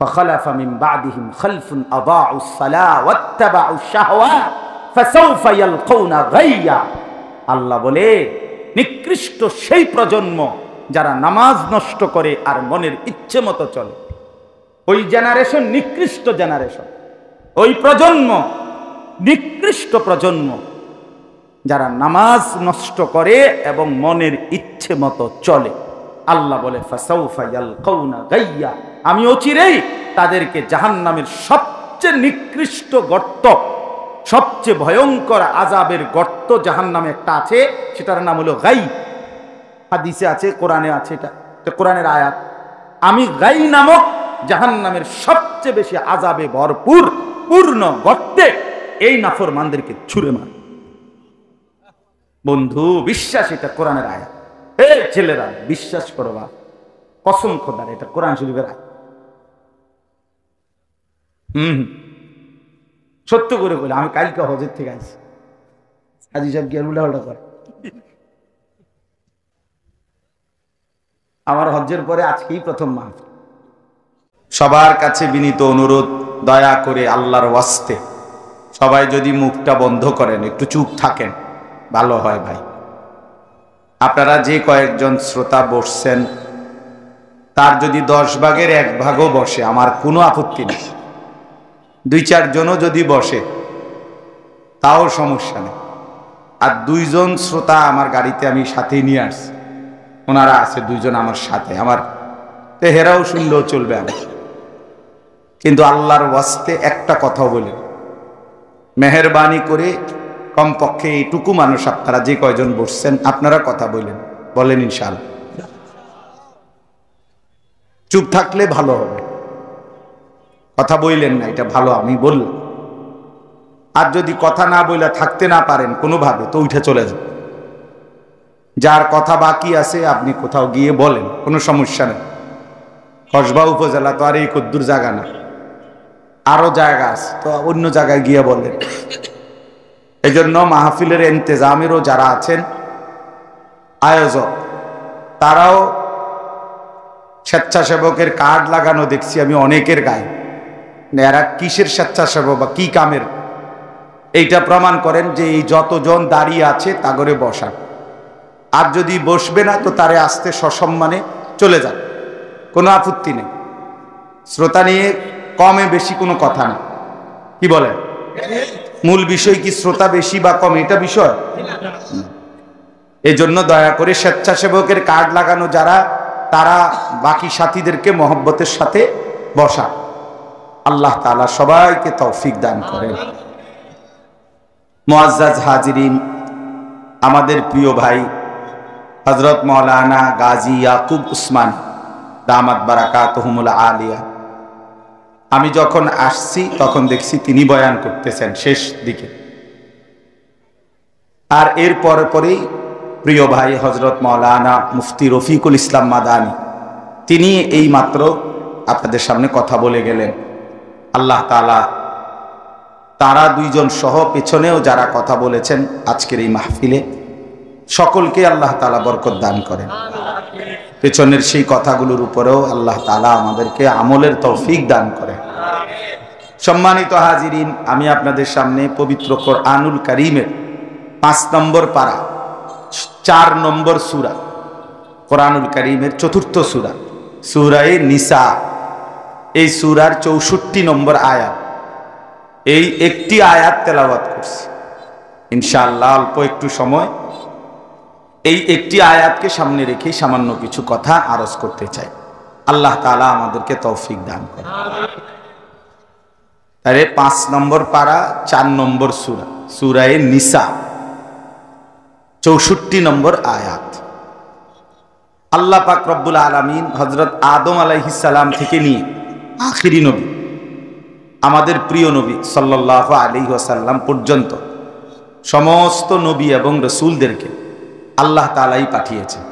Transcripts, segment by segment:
فخلف من بعدهم خلف أضاعوا الصلاة واتبعوا الشهوات فسوف يلقون غيا। আল্লাহ বলে নিকৃষ্ট সেই প্রজন্ম যারা নামাজ নষ্ট করে আর মনের ইচ্ছে মতো চলে। ওই জেনারেশন নিকৃষ্ট জেনারেশন, ওই প্রজন্ম নিকৃষ্ট প্রজন্ম যারা নামাজ নষ্ট করে এবং মনের ইচ্ছে মতো চলে। আল্লাহ বলে ফাসাউফা ইয়ালকাউনা গাইয়া, আমি অচিরেই তাদেরকে জাহান্নামের সবচেয়ে নিকৃষ্ট গর্ত, সবচেয়ে ভয়ঙ্কর আযাবের গর্ত জাহান্নামে একটা আছে, সেটার নাম হলো গাই। হাদিসে আছে, কোরআনে আছে, এটা কোরআনের আয়াত। আমি গাই নামক জাহান্নামের সবচেয়ে বেশি আযাবে ভরপুর পূর্ণ গর্তে এই নাফরমানদেরকে ছুঁড়ে মার। বন্ধু বিশ্বাস, এটা কোরআনের আয়াত। এই ছেলেরা বিশ্বাস করবা, কসম খোদার, এটা কোরআন শরীফের আয়াত। সত্য করে বলে, আমি কালকে হজের থেকে আসছি। হাজি সাহেব কি আর উল্টা করে? আমার হজ্জের পরে আজকেই প্রথম মাহফিল। সবার কাছে বিনীত অনুরোধ, দয়া করে আল্লাহর ওয়াস্তে সবাই যদি মুখটা বন্ধ করেন, একটু চুপ থাকেন, ভালো হয় ভাই। আপনারা যে কয়েকজন শ্রোতা বসছেন, তার যদি 10 ভাগের 1 ভাগও বসে, আমার কোনো আপত্তি নেই। 2-4 জনও যদি বসে তাও সমস্যা নেই। আর 2 জন শ্রোতা আমার গাড়িতে আমি সাথে নিয়ে আসছি, ওনারা আছে 2 জন আমার সাথে, আমার হেরাও শুনলেও চলবে আমি। কিন্তু আল্লাহর ওয়াস্তে একটা কথা বলে, মেহেরবানি করে কমপক্ষে এইটুকু মানুষ, আপনারা যে কয়জন বসছেন আপনারা কথা বলেন ইনশাআল্লাহ। চুপ থাকলে ভালো হবে, কথা বললেন না, এটা ভালো, আমি বললাম। আর যদি কথা না বলে থাকতে না পারেন কোনোভাবে, তো উঠে চলে যান। যার কথা বাকি আছে আপনি কোথাও গিয়ে বলেন, কোনো সমস্যা নেই। কসবা উপজেলা তো আর এই কদ্দুর জায়গা না, আরো জায়গা আছে, তো অন্য জায়গায় গিয়ে বলেন। এই জন্য মাহফিলের ইন্তেজামেরও যারা আছেন আয়োজক, তারাও স্বেচ্ছাসেবকের কার্ড লাগানো দেখছি আমি অনেকের গায়ে। এরা কিসের স্বেচ্ছাসেবক বা কি কামের, এইটা প্রমাণ করেন যে এই যতজন দাঁড়িয়ে আছে তা করে বসান। আর যদি বসবে না তো তারে আসতে সসম্মানে চলে যান, কোনো আপত্তি নেই। শ্রোতা নিয়ে কমে বেশি কোনো কথা না, কি বলেন? মূল বিষয় কি শ্রোতা বেশি বা কম, এটা বিষয়? এই জন্য দয়া করে স্বেচ্ছাসেবকের কার্ড লাগানো যারা, তারা বাকি সাথীদেরকে মহব্বতের সাথে বসা। আল্লাহ তাআলা সবাইকে তৌফিক দান করেন। মুআজ্জাজ হাজিরিন, আমাদের প্রিয় ভাই হযরত মাওলানা গাজী ইয়াকুব উসমানী দামাত বারাকাতুহুমুল আলিয়া, আমি যখন আসছি তখন দেখছি তিনি বয়ান করতেছেন শেষ দিকে। আর এর পরেই প্রিয় ভাই হযরত মাওলানা মুফতি রফিকুল ইসলাম মাদানী, তিনি এই মাত্র আপনাদের সামনে কথা বলে গেলেন। আল্লাহ তাআলা তারা 2 জন সহ পেছনেও যারা কথা বলেছেন আজকের এই মাহফিলে, সকলকে আল্লাহ তাআলা বরকত দান করেন। পেছনের সেই কথাগুলোর উপরেও আল্লাহ তাআলা আমাদেরকে আমলের তৌফিক দান করেন। সম্মানিত হাজিরিন, আমি আপনাদের সামনে পবিত্র কোরআনুল কারীমের 5 নম্বর পারা 4 নম্বর সূরা, কোরআনুল কারীমের 4th সূরা, সূরা নিসা, এই সূরার 64 নম্বর আয়াত, এই একটি আয়াত তেলাওয়াত করছি ইনশাআল্লাহ। অল্প একটু সময় এই একটি আয়াতকে সামনে রেখে সামান্য কিছু কথা আরজ করতে চাই। আল্লাহ তাআলা আমাদেরকে তৌফিক দান করেন। তাহলে 5 নম্বর পারা 4 নম্বর সূরা, সূরা নিসা, 64 নম্বর আয়াত। আল্লাহ পাক রব্বুল আলামিন হযরত আদম আলাইহিস সালাম থেকে নিয়ে আখিরি নবী আমাদের প্রিয় নবী সাল্লাল্লাহু আলাইহি ওয়াসাল্লাম পর্যন্ত সমস্ত নবী এবং রাসূলদেরকে আল্লাহ তাআলাই পাঠিয়েছেন।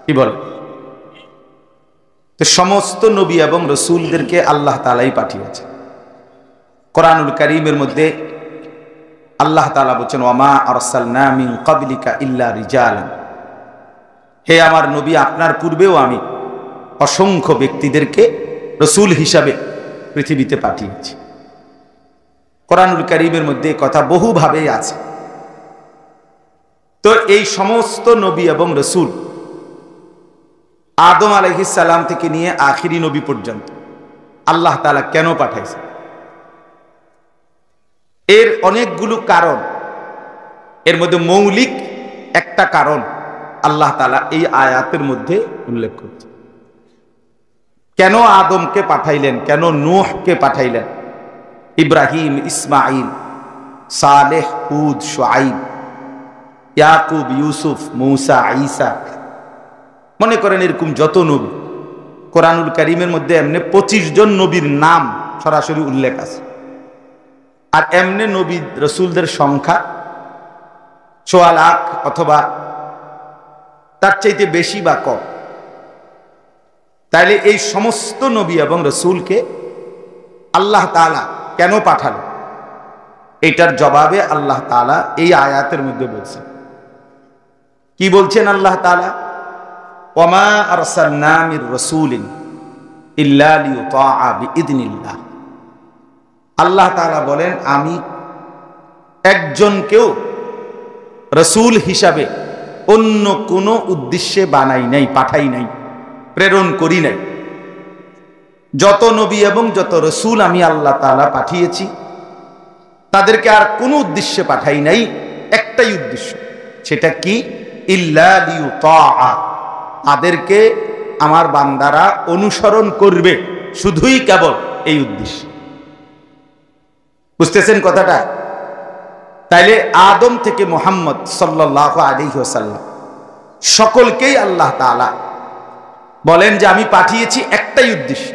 কি বল? তো সমস্ত নবী এবং রাসূলদেরকে আল্লাহ তাআলাই পাঠিয়েছেন। কোরআনুল কারীমের মধ্যে আল্লাহ তাআলা বলেন, ওয়ামা আরসালনা মিন ক্বাবলিকা ইল্লা রিজালান, হে আমার নবী, আপনার পূর্বেও আমি অসংখ্য ব্যক্তিদেরকে রাসূল হিসাবে পৃথিবীতে পাঠিয়েছি। কোরআনুল কারীমের মধ্যে কথা বহুভাবেই আছে। তো এই সমস্ত নবী এবং রসুল আদম আলাইহিস সালাম থেকে নিয়ে আখিরি নবী পর্যন্ত আল্লাহ তাআলা কেন পাঠাইছে, এর অনেকগুলো কারণ। এর মধ্যে মৌলিক একটা কারণ আল্লাহ তাআলা এই আয়াতের মধ্যে উল্লেখ করছে। কেন আদমকে পাঠাইলেন, কেন নূহকে পাঠাইলেন, ইব্রাহিম, ইসমাইল, সালেহ, হুদ, শুআইব, ইয়াকুব, ইউসুফ, মূসা, ঈসা, মনে করেন এরকম যত নবী কোরআনুল কারীমের মধ্যে এমনি 25 জন নবীর নাম সরাসরি উল্লেখ আছে। আর এমনি নবী রসুলদের সংখ্যা 1.25 লাখ অথবা তার চাইতে বেশি বা কম। তাইলে এই সমস্ত নবী এবং রসুলকে আল্লাহ তাআলা কেন পাঠালো, এটার জবাবে আল্লাহ তাআলা এই আয়াতের মধ্যে বলছেন। কি বলছেন আল্লাহ তাআলা? ওয়ামা আরসালনা মির রাসূলিন ইল্লা লিইউতাআ বিইذনিল্লাহ। আল্লাহ তাআলা বলেন, আমি একজনকেও রাসূল হিসাবে অন্য কোনো উদ্দেশ্যে বানাই নাই, পাঠাই নাই, প্রেরণ করি নাই। যত নবী এবং যত রাসূল আমি আল্লাহ তাআলা পাঠিয়েছি তাদেরকে আর কোনো উদ্দেশ্যে পাঠাই নাই, একটাই উদ্দেশ্য। সেটা কি? ইল্লা লিইউতাআ, তাদেরকে আমার বান্দারা অনুসরণ করবে, শুধুই কেবল এই উদ্দেশ্য। বুঝতেছেন কথাটা? তাইলে আদম থেকে মুহাম্মদ সাল্লাল্লাহু আলাইহি ওয়াসাল্লাম সকলকেই আল্লাহ তাআলা বলেন যে আমি পাঠিয়েছি একটাই উদ্দেশ্য।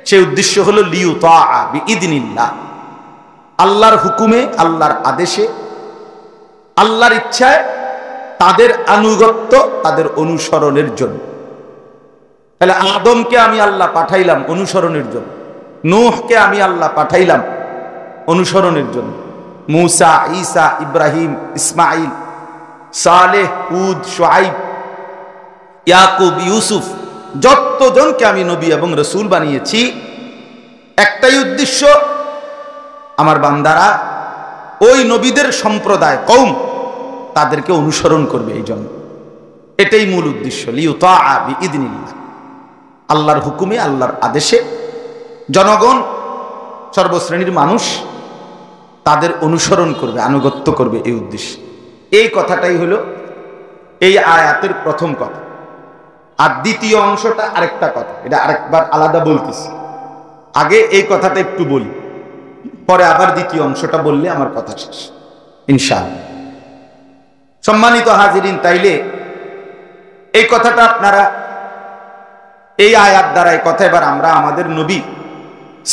সেই উদ্দেশ্য হলো লিইউতাআ বিইذনিল্লাহ, আল্লাহর হুকুমে, আল্লাহর আদেশে, আল্লাহর ইচ্ছায় তাদের আনুগত্য, তাদের অনুসরণের জন্য। তাহলে আদমকে আমি আল্লাহ পাঠাইলাম অনুসরণের জন্য, নূহকে আমি আল্লাহ পাঠাইলাম অনুসরণের জন্য, মূসা, ঈসা, ইব্রাহিম, ইসমাইল, সালেহ, হুদ, শুআইব, ইয়াকুব, ইউসুফ, যতজনকে আমি নবী এবং রাসূল বানিয়েছি একটাই উদ্দেশ্য, আমার বান্দারা ওই নবীদের সম্প্রদায়, কওম, তাদেরকে অনুসরণ করবে। এই জন্য এটাই মূল উদ্দেশ্য, লিইউতাআ বিইذনিল্লাহ, আল্লাহর হুকুমে, আল্লাহর আদেশে জনগণ, সর্বশ্রেণীর মানুষ তাদের অনুসরণ করবে, আনুগত্য করবে, এই উদ্দেশ্য। এই কথাটাই হলো এই আয়াতের প্রথম কথা। আর দ্বিতীয় অংশটা আরেকটা কথা, এটা আরেকবার আলাদা বলতেছি। আগে এই কথাটা একটু বলি, পরে আবার দ্বিতীয় অংশটা বললে আমার কথা শেষ ইনশাআল্লাহ। সম্মানিত হাজিরিন, তাইলে এই কথাটা আপনারা এই আয়াত দ্বারা, এই কথা এবার আমরা আমাদের নবী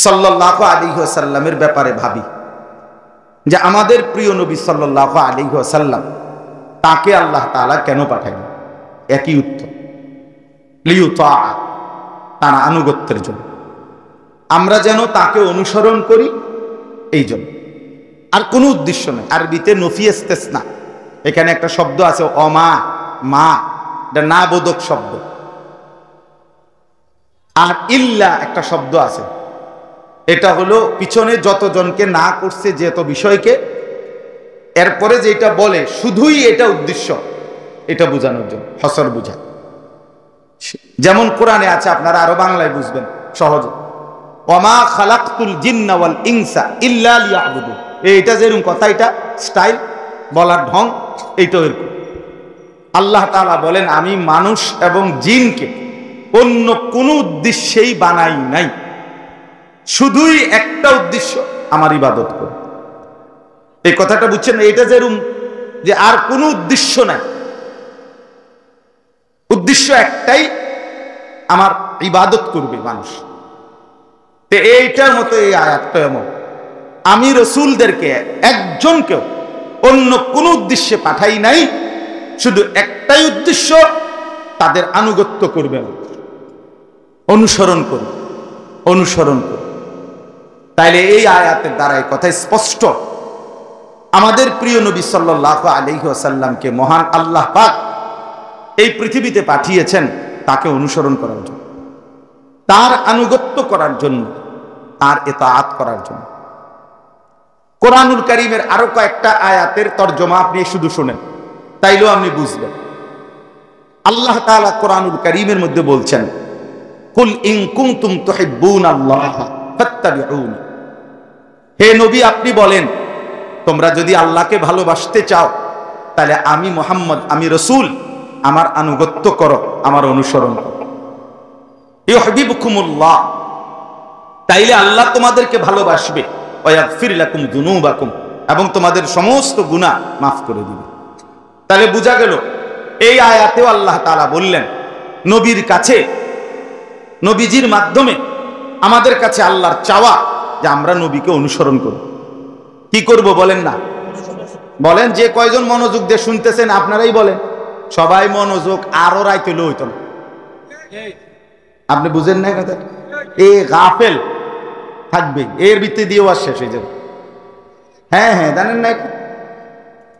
সাল্লাল্লাহু আলাইহি ওয়াসাল্লামের ব্যাপারে ভাবি যে আমাদের প্রিয় নবী সাল্লাল্লাহু আলাইহি ওয়াসাল্লাম, তাকে আল্লাহ তাআলা কেন পাঠালেন? একই উত্তর, লিইউতাআ, তার আনুগত্যের জন্য, আমরা যেন তাকে অনুসরণ করি, এই জন্য। আর কোনো উদ্দেশ্য নেই। আরবিতে নফি ইস্তেসনা, এখানে একটা শব্দ আছে অমা, মা, এটা না বোধক শব্দ। আর ইল্লা একটা শব্দ আছে, এটা হলো পিছনে যতজনকে না করছে যত বিষয়কে, এরপরে যেটা বলে শুধুই এটা উদ্দেশ্য, এটা বোঝানোর জন্য, হসর বুঝা। যেমন কোরআনে আছে, আপনারা আরো বাংলায় বুঝবেন সহজে, ওয়ামা খালাকতুল জিন্না ওয়াল ইনসা ইল্লা লিয়াবুদুন। এইটা যেরকম কথা, এটা স্টাইল, বলার ঢং, এইটা এরকম। আল্লাহ তাআলা বলেন, আমি মানুষ এবং জিনকে অন্য কোনো উদ্দেশ্যেই বানাই নাই, শুধুই একটা উদ্দেশ্য, আমার ইবাদত করো। এই কথাটা বুঝছেন? এটা যেরকম যে আর কোনো উদ্দেশ্য নাই, উদ্দেশ্য একটাই, আমার ইবাদত করবে মানুষ। তো এইটার মতো এই আয়াতটা এমন, আমি রসুলদেরকে একজনকেও অন্য কোনো উদ্দেশ্যে পাঠাই নাই, শুধু একটাই উদ্দেশ্য, তাদের আনুগত্য করবে, অনুসরণ করবে, অনুসরণ করবে। তাইলে এই আয়াতের দ্বারা এই কথা স্পষ্ট, আমাদের প্রিয় নবী সাল্লাল্লাহু আলাইহি ওয়াসাল্লামকে মহান আল্লাহ পাক এই পৃথিবীতে পাঠিয়েছেন তাকে অনুসরণ করার জন্য, তার আনুগত্য করার জন্য, আর ইতাআত করার জন্য। কোরআনুল কারীমের আরো কয়েকটা আয়াতের তরজমা আপনি শুধু শুনেন, তাইলেও আপনি বুঝবেন। আল্লাহ তাআলা কোরআনুল কারীমের মধ্যে বলছেন, কুল ইন কুনতুম তুহিব্বুনাল্লাহ ফাত্তাবিউনি। হে নবী, আপনি বলেন, তোমরা যদি আল্লাহকে ভালোবাসতে চাও তাহলে আমি মুহাম্মদ, আমি রাসূল, আমার আনুগত্য করো, আমার অনুসরণ করো। ইউহিব্বুকুমুল্লাহ, তাইলে আল্লাহ তোমাদেরকে ভালোবাসবে। ওয়া ইয়াগফির লাকুম যুনুবাকুম, এবং তোমাদের সমস্ত গুনাহ মাফ করে দিবে। তাহলে বোঝা গেল এই আয়াতেও আল্লাহ তাআলা বললেন নবীর কাছে, নবীজির মাধ্যমে আমাদের কাছে আল্লাহর চাওয়া যে আমরা নবীকে অনুসরণ করব। কি করব বলেন না? বলেন, যে কয়জন মনোযোগ দিয়ে শুনতেছেন আপনারাই বলেন। সবাই মনোযোগ আরো রাইতে হইতো না। আপনি বুঝেন না কথা? এ গাফেল থাকবে, এর ভিতরে দিয়েও আর শেষ হয়ে যাবে। হ্যাঁ হ্যাঁ, জানেন না,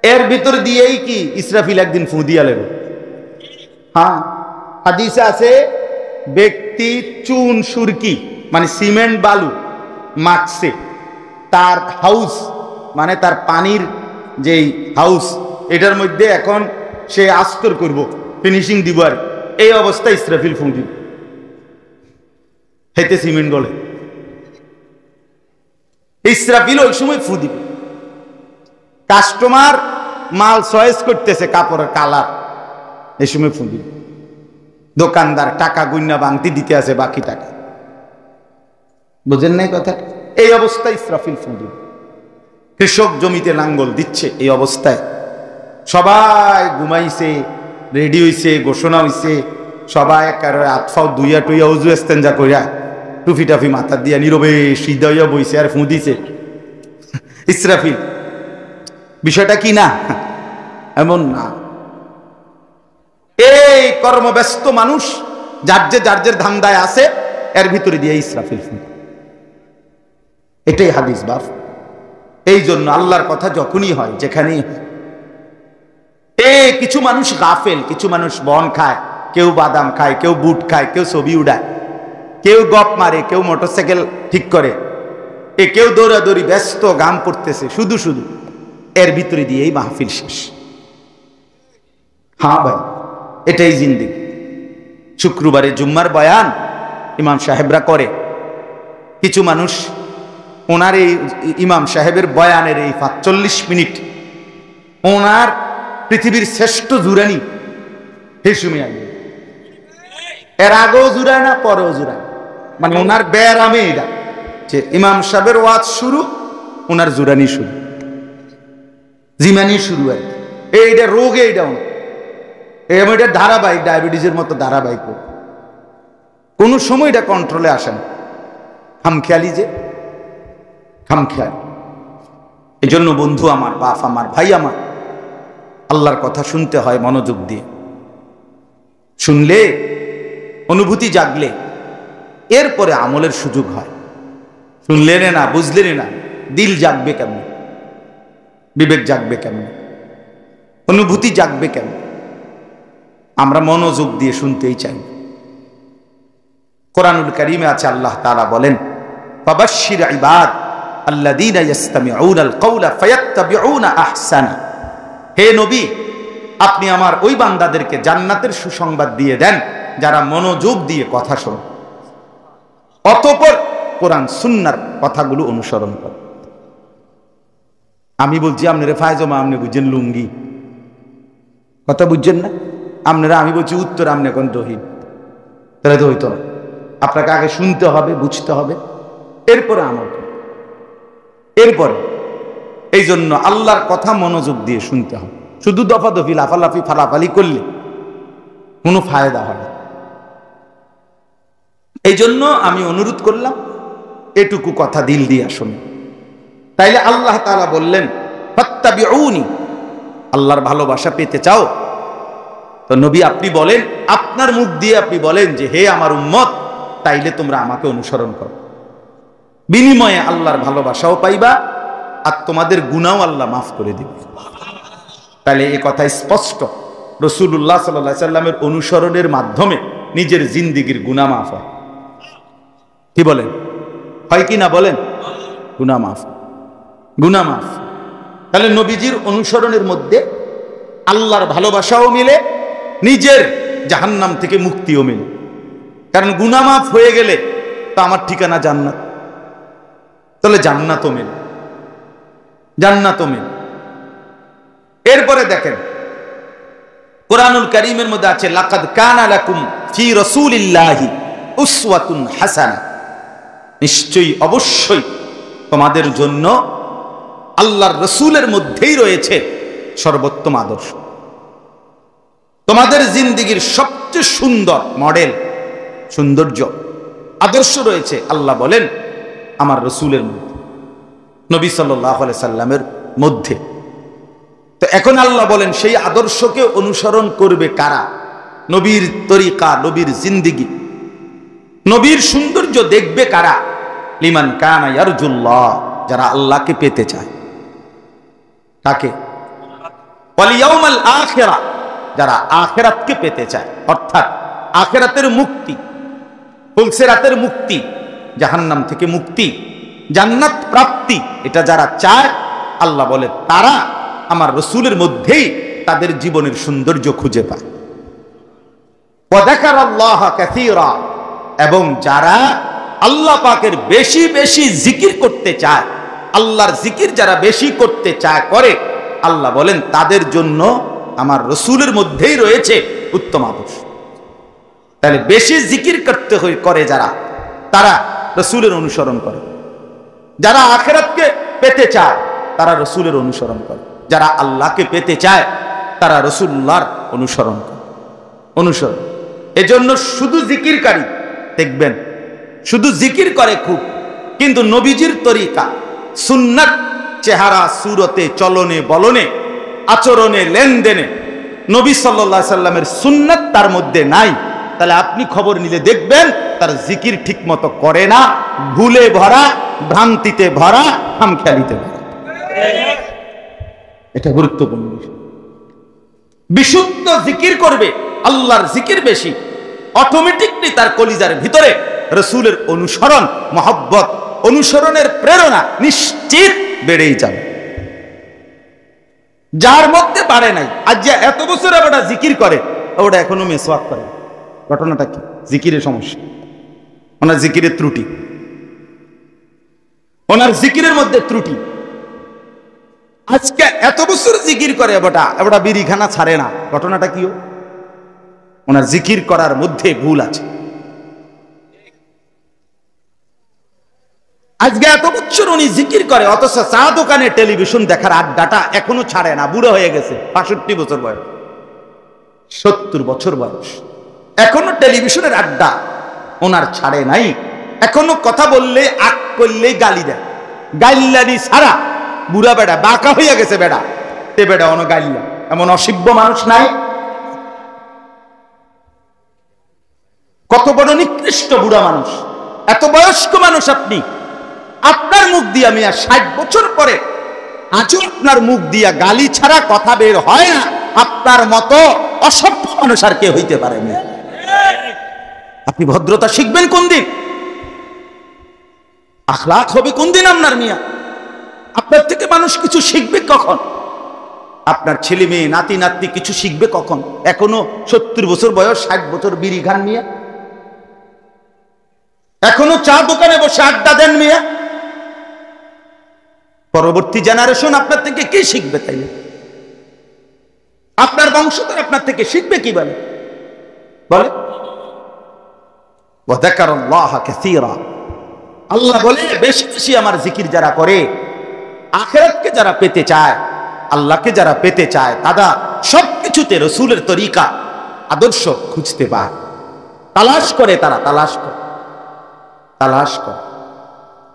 এর ভিতর দিয়েই কি ইসরাফিল একদিন ফু দিয়া লেবে। হ্যাঁ, হাদিসে আছে, ব্যক্তি চুন সুরকি মানে সিমেন্ট বালু মাখছে তার হাউস, মানে তার পানির যেই হাউস, এটার মধ্যে এখন সে আস্তর করব, ফিনিশিং দিব, আর এই অবস্থায় ইসরাফিল ফু দিব, হেতে সিমেন্ট গলে। ইসরাফিল ওই সময় ফু দিবে। কাস্টমার মাল চয়েস করতেছে কাপড়ের কালার, এই সময় ফু দিবে। দোকানদার টাকা গুন্না বাংতি দিতে আছে বাকি টাকা, বুঝেন নাই কথা? এই অবস্থায় ইসরাফিল ফু দিবে। কৃষক জমিতে লাঙ্গল দিচ্ছে, এই অবস্থায় সবাই ঘুমাইছে, রেডি হইছে, ঘোষণা হইছে, সবাই একারে আতফাও দুইয়া টুইয়া উজু ইস্তেঞ্জা কইরা টুফি টাফি মাথা দিয়া নীরবে সিধা হইয়া বইছে আর ফু দিছে ইসরাফিল। বিষয়টা কি না এমন না। এই কর্মব্যস্ত মানুষ যার যে ধান্দায় আছে, এর ভিতরে দিয়ে ইসরাফিল ফু। এটাই হাদিস বাপ। এই জন্য আল্লাহর কথা যখনই হয়, যেখানেই কিছু মানুষ গাফেল, কিছু মানুষ বন খায়, কেউ বাদাম খায়, কেউ বুট খায়, কেউ ছবি উড়ায়, কেউ গপ মারে, কেউ মোটরসাইকেল ঠিক করে, কেউ দৌড়াদৌড়ি ব্যস্ত, গাম পড়তেছে শুধু শুধু, এর ভিতরে দিয়েই মাহফিল শেষ। হ্যাঁ ভাই, এটাই জিন্দেগি। শুক্রবারে জুম্মার বয়ান ইমাম সাহেবরা করে, কিছু মানুষ ওনার এই ইমাম সাহেবের বয়ানের এই ৪৫ মিনিট ওনার পৃথিবীর শ্রেষ্ঠ জুরানি হেসুমি আগে, এর আগেও জুড়ায় না, পরেও জুড়ায়, মানে ওনার বেয়ারামে এটা যে ইমাম সাহেবের ওয়াজ শুরু, ওনার জুরানি শুরু, জিমানি শুরু। আর এইটা রোগে, এটা ধারাবাহিক, ডায়াবেটিসের মতো ধারাবাহিক, কোন সময় এটা কন্ট্রোলে আসে না। খামখেয়ালি, যে খামখেয়ালি। এই জন্য বন্ধু আমার, বাপ আমার, ভাই আমার, আল্লাহর কথা শুনতে হয় মনোযোগ দিয়ে। শুনলে, অনুভূতি জাগলে, এরপরে আমলের সুযোগ হয়। শুনলেন না, বুঝলেন না, দিল জাগবে কেমন, বিবেক জাগবে কেমন, অনুভূতি জাগবে কেমন? আমরা মনোযোগ দিয়ে শুনতেই চাই। কোরআনুল কারীমে আছে, আল্লাহ তাআলা বলেন, ফাবাশশির ইবাদ আল্লাযীনা ইসতামিউনাল কাওলা ফায়াত্তাবিউনা আহসানা। হে নবী, আপনি আমার ওই বান্দাদেরকে জান্নাতের সুসংবাদ দিয়ে দেন যারা মনোযোগ দিয়ে কথা শোনে, অতঃপর কোরআন সুন্নাহর কথাগুলো অনুসরণ করে। আমি বলছি আপনারা ফায়জামা, আপনি বুঝছেন লুঙ্গি, কথা বুঝছেন না আপনারা? আমি বলছি উত্তর, আপনি এখন রহিম, তাহলে তো হইতো না। আপনাকে আগে শুনতে হবে, বুঝতে হবে, এরপরে আমল, এরপরে। এই জন্য আল্লাহর কথা মনোযোগ দিয়ে শুনতে হবে। শুধু দফাদফি, লাফালাফি, ফালাফালি করলে কোনো ফায়দা হয় না। এই জন্য আমি অনুরোধ করলাম, এটুকু কথা দিল দিয়ে শুনুন। তাইলে আল্লাহ তাআলা বললেন, ফাত্তাবিউনি, আল্লাহর ভালোবাসা পেতে চাও তো নবী আপনি বলেন, আপনার মুখ দিয়ে আপনি বলেন যে হে আমার উম্মত, তাইলে তোমরা আমাকে অনুসরণ করো। বিনিময়ে আল্লাহর ভালোবাসাও পাইবা, আর তোমাদের গুনাহও আল্লাহ মাফ করে দিবে। তাহলে এই কথা স্পষ্ট, রাসূলুল্লাহ সাল্লাল্লাহু আলাইহি সাল্লামের অনুসরণের মাধ্যমে নিজের জিন্দেগীর গুনাহ মাফ হয়। কি বলেন? হয় কি না বলেন? গুনাহ মাফ, গুনাহ মাফ। তাহলে নবীজির অনুসরণের মধ্যে আল্লাহর ভালোবাসাও মিলে, নিজের জাহান্নাম থেকে মুক্তিও মিলে। কারণ গুনাহ মাফ হয়ে গেলে তো আমার ঠিকানা জান্নাত, তাহলে জান্নাতও মিলে, জান্নাতও মিলে। এরপরে দেখেন কোরআনুল কারীমের মধ্যে আছে লাকাদ কানা লাকুম ফি রাসূলিল্লাহি উসওয়াতুন হাসানাহ, নিশ্চয়ই অবশ্যই তোমাদের জন্য আল্লাহর রাসূলের মধ্যেই রয়েছে সর্বোত্তম আদর্শ। তোমাদের জিন্দেগীর সবচেয়ে সুন্দর মডেল, সৌন্দর্য, আদর্শ রয়েছে আল্লাহ বলেন আমার রাসূলের মধ্যে, নবী সাল্লাল্লাহু আলাইহি সাল্লামের মধ্যে। তো এখন আল্লাহ বলেন সেই আদর্শকে অনুসরণ করবে কারা? নবীর তরিকা, নবীর জিন্দেগি, নবীর সৌন্দর্য দেখবে কারা? লিমান কানা ইয়ারজুল্লাহ, যারা আল্লাহকে পেতে চায়। কাকে? ওয়াল ইয়াউমাল আখিরা, যারা আখিরাতকে পেতে চায়, অর্থাৎ আখিরাতের মুক্তি, ফুলসিরাতের মুক্তি, জাহান্নাম থেকে মুক্তি, জান্নাত প্রাপ্তি, এটা যারা চায় আল্লাহ বলে তারা আমার রাসূলের মধ্যেই তাদের জীবনের সৌন্দর্য খুঁজে পায়। ওয়া যাকারাল্লাহ কাসীরা, এবং যারা আল্লাহ পাকের বেশি বেশি জিকির করতে চায়, আল্লাহর জিকির যারা বেশি করতে চায় করে, আল্লাহ বলেন তাদের জন্য আমার রাসূলের মধ্যেই রয়েছে উত্তম আদর্শ। তাহলে বেশি জিকির করতে করে যারা, তারা রাসূলের অনুসরণ করে। যারা আখিরাতকে পেতে চায় তারা রাসূলের অনুসরণ করে, যারা আল্লাহকে পেতে চায় তারা রাসূলুল্লাহর অনুসরণ করে। অনুসরণ এজন্য শুধু জিকিরকারী দেখবেন, শুধু জিকির করে খুব, কিন্তু নবীজির তরিকা, সুন্নাত, চেহারা সুরতে, চলনে বলনে, আচরণে লেনদেনে নবী সাল্লাল্লাহু আলাইহি সাল্লামের সুন্নাত তার মধ্যে নাই, তাহলে আপনি খবর নিলে দেখবেন তার জিকির ঠিক মতো করে না, ভুলে ভরা, ভ্রান্তিতে ভরা, খামখেয়ালিতে ভরা। এটা গুরুত্বপূর্ণ বিষয়। বিশুদ্ধ জিকির করবে, আল্লাহর জিকির বেশি, অটোমেটিকলি তার কলিজার ভিতরে রাসূলের অনুসরণ, মহব্বত, অনুসরণের প্রেরণা নিশ্চিত বেড়েই যাবে। যার মধ্যে বাড়ে নাই, আজ যে এত বছর ওটা জিকির করে, ওটা এখনো মেসওয়াক করে, ঘটনাটা কি? জিকিরের সমস্যা, ওনার জিকিরের ত্রুটি, ওনার জিকিরের মধ্যে ত্রুটি। আজকে এত বছর জিকির করে ওটা বিড়িখানা ছাড়ে না, ঘটনাটা কি? ওনার জিকির করার মধ্যে ভুল আছে। আজকে এত বছর উনি জিকির করে, অথচ চা দোকানে টেলিভিশন দেখার আড্ডাটা এখনো ছাড়ে না। বুড়ো হয়ে গেছে, 65 বছর বয়স, 70 বছর বয়স, এখনো টেলিভিশনের আড্ডা ওনার ছাড়ে নাই। এখনো কথা বললে, আগ করলেই গালি দেয়, গাইল্লানি ছাড়া বুড়া বেড়া, বাঁকা হইয়া গেছে বেড়া, তে বেড়া অন গাইল্লা, এমন অসভ্য মানুষ নাই। কত বড় নিকৃষ্ট বুড়া মানুষ, এত বয়স্ক মানুষ আপনি, আপনার মুখ দিয়া মিয়া 60 বছর পরে আজও আপনার মুখ দিয়া গালি ছাড়া কথা বের হয় না। আপনার মতো অসভ্য মানুষ আর কে হইতে পারে না? আপনি ভদ্রতা শিখবেন কোন দিন? আখলাক হবে কোন দিন আপনার মিয়া? আপনার থেকে মানুষ কিছু শিখবে কখন? আপনার ছেলে মেয়ে, নাতি নাতনি কিছু শিখবে কখন? এখনো 70 বছর বয়স, 60 বছর বিড়ি খান মিয়া, এখনো চা দোকানে বসে আড্ডা দেন মিয়া। পরবর্তী জেনারেশন আপনার থেকে কি শিখবে? তাইলে আপনার বংশধর আপনার থেকে শিখবে কি? বলে ওয়া যাকারাল্লাহ কাসীরা, আল্লাহ বলে বেশি বেশি আমার জিকির যারা করে, আখিরাতকে যারা পেতে চায়, আল্লাহকে যারা পেতে চায়, তারা সবকিছুতে রাসূলের তরিকা, আদর্শ খুঁজতে পায়, তালাশ করে, তারা তালাশ করে, তালাশ করে।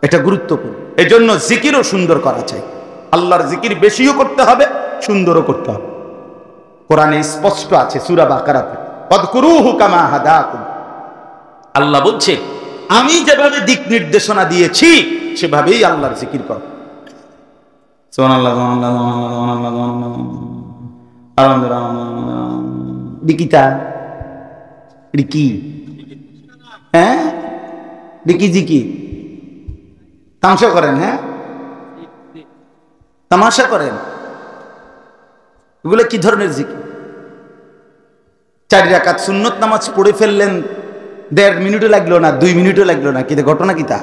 এটা গুরুত্বপূর্ণ। এজন্য জিকিরও সুন্দর করা চাই। আল্লাহর জিকির বেশিও করতে হবে, সুন্দরও করতে হবে। কোরআনে স্পষ্ট আছে সূরা বাকারাতে, ফাযকুরুহু কামা হাদাকুম, আল্লাহ বলছে আমি যেভাবে দিক নির্দেশনা দিয়েছি সেভাবেই আল্লাহর জিকির করো। সুবহানাল্লাহ, সুবহানাল্লাহ, সুবহানাল্লাহ, আলহামদুলিল্লাহ। দিকিতা কি? হ্যাঁ, দিকি জিকির তামাশা করেন? হ্যাঁ, তামাশা করেন। এগুলো কি ধরনের জিকির? 4 রাকাত সুন্নত নামাজ পড়ে ফেললেন, 1.5 মিনিটও লাগলো না, 2 মিনিটও লাগলো না, কি ঘটনা কি তা?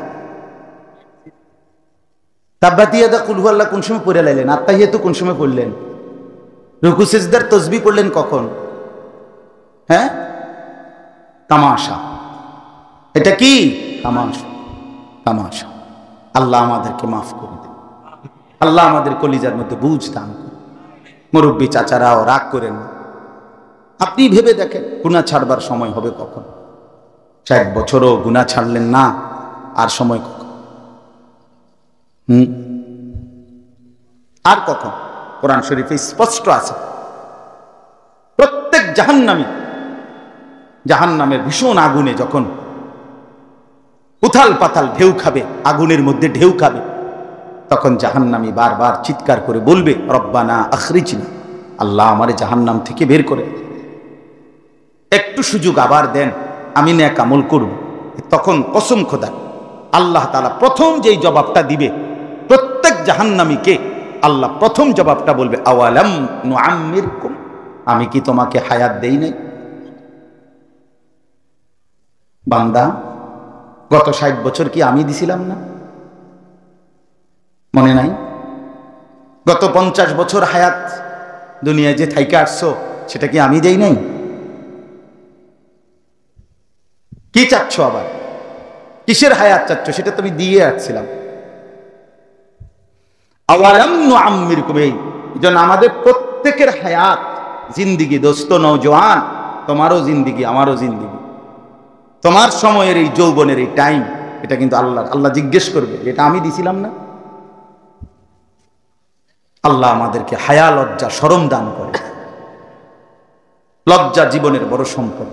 তাব্বাতিয়াদা কুল হুয়াল্লাহ কোন সময় পড়ে লাইলেন? আত্তাহিয়াতু কোন সময় পড়লেন? রুকু সিজদার তাসবিহ পড়লেন কখন? হ্যাঁ, তামাশা। এটা কি তামাশা? তামাশা। আল্লাহ আমাদেরকে মাফ করে দেন, আল্লাহ আমাদের কলিজার মধ্যে বুঝ দান করুন। মুরব্বী চাচারাও রাগ করেন না। আপনি ভেবে দেখেন গুনাহ ছাড়বার সময় হবে কখন? 1 বছরও গুনাহ ছাড়লেন না, আর সময় কখন? আর কখন? কোরআন শরীফে স্পষ্ট আছে, প্রত্যেক জাহান্নামী জাহান্নামের ভীষণ আগুনে যখন উথাল পাতাল ঢেউ খাবে, আগুনের মধ্যে ঢেউ খাবে, তখন জাহান্নামী বারবার চিৎকার করে বলবে, রব্বানা আখরিজনা, আল্লাহ আমারে জাহান্নাম থেকে বের করে একটু সুযোগ আবার দেন, আমি নেক আমল করব। তখন কসম খোদা আল্লাহ তাআলা প্রথম যেই জবাবটা দিবে প্রত্যেক জাহান্নামীকে, আল্লাহ প্রথম জবাবটা বলবে, আওয়ালাম নুআম্মিরকুম, আমি কি তোমাকে হায়াত দেই নাই? বান্দা, গত 60 বছর কি আমি দিছিলাম না? মনে নাই? গত 50 বছর হায়াত দুনিয়ায় যে থাইকে আসছো, সেটা কি আমি দেই নাই? কি চাচ্ছ আবার? কিসের হায়াত চাচ্ছ? সেটা তুমি দিয়ে আসছিলাম। আওয়ালাম নুআম্মিরকুম, এই জন্য আমাদের প্রত্যেকের হায়াত, জিন্দিগি, দোস্ত নওজোয়ান, তোমারও জিন্দিগি, আমারও জিন্দিগি, তোমার সময়ের এই যৌবনের এই টাইম, এটা কিন্তু আল্লাহ জিজ্ঞেস করবে, এটা আমি দিছিলাম না? আল্লাহ আমাদেরকে হায়া, লজ্জা, শরম দান করে। লজ্জা জীবনের বড় সম্পদ।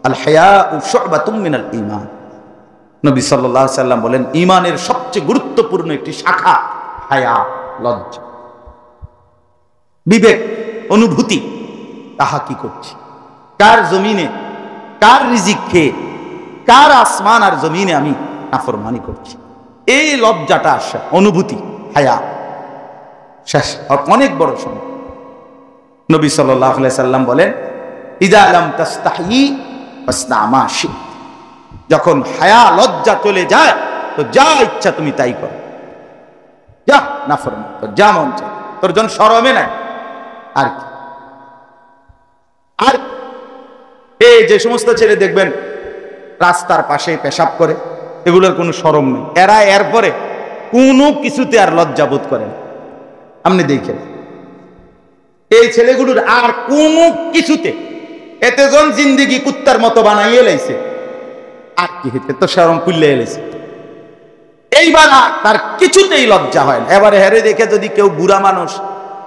আল হায়াউ শু'বাতুম মিনাল ঈমান। নবী সাল্লাল্লাহু আলাইহি সাল্লাম বলেন, ঈমানের সবচেয়ে গুরুত্বপূর্ণ একটি শাখা হায়া, লজ্জা, বিবেক, অনুভূতি। তাহা কি করছি? কার জমিনে, কার রিজিক খেয়ে, কার আসমান আর জমিনে আমি নাফরমানি করছি? এই লজ্জাটা আসে, অনুভূতি, হায়া, শেষ অনেক বড় সম্পদ। নবী সাল্লাল্লাহু আলাইহি সাল্লাম বলেন, ইযা লাম তাস্তাহি ফাসনা মা শি'ত, যখন হায়া, লজ্জা চলে যায়, তো যা ইচ্ছা তুমি তাই করো, যা নাফরমান, তোর যা মন চায়, তোর জন্য শরমে নাই। আর কি? আর এই যে সমস্ত ছেলে দেখবেন রাস্তার পাশে পেশাব করে, এগুলোর কোনো শরম নেই, এরা এরপরে কোনো কিছুতে আর লজ্জা বোধ করে না। আপনি দেখেন এই ছেলেগুলোর আর কোনো কিছুতে, এতে জন জিন্দিগি কুত্তার মতো বানাইয়ে লাইছে, আর কি হইতে তো শরম খুললে এলেছে। এইবার তার কিছুতেই লজ্জা হয় না। এবারে হেরে দেখে যদি কেউ বুড়া মানুষ,